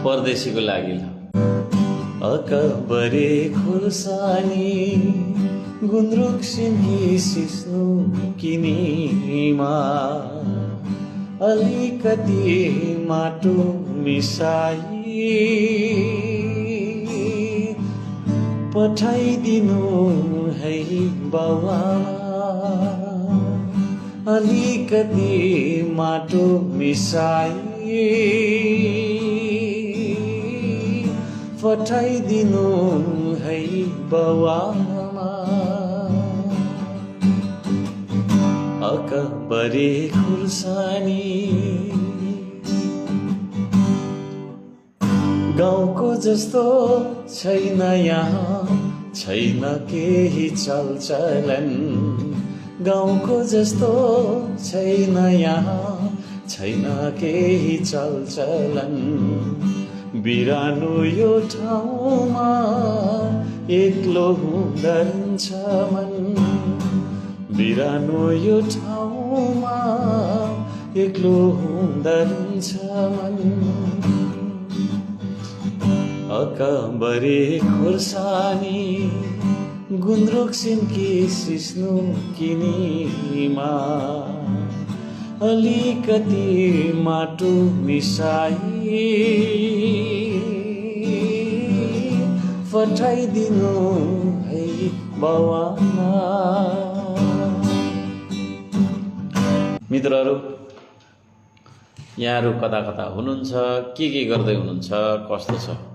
परदेशीको लागि अकबरे खुर्सानी गुन्द्रुक सिन्की सिस्नु किनीमा अलिकति माटो मिसाई पठाइदिनु है बाबा अलिकति माटो मिसाई पठाइदिनु है बाबा अकबरे खुर्सानी गाउँको जस्तो छैन यहाँ छैन केही चलचलन गाउँको जस्तो छैन यहाँ छैन केही चलचलन बिरानो यो ठाउँमा एक्लो हुँदछ मन बिरानो यो ठाउँमा एक्लो हुँदछ मन अकबरे खुर्सानी गुन्द्रुक सिन्की सिस्नु किनीमा अलिकति माटो मिसाई पठाइदिनु है बाबा। मित्रहरू, यहाँहरू कता कता हुनुहुन्छ, के गर्दै हुनुहुन्छ, कस्तो छ?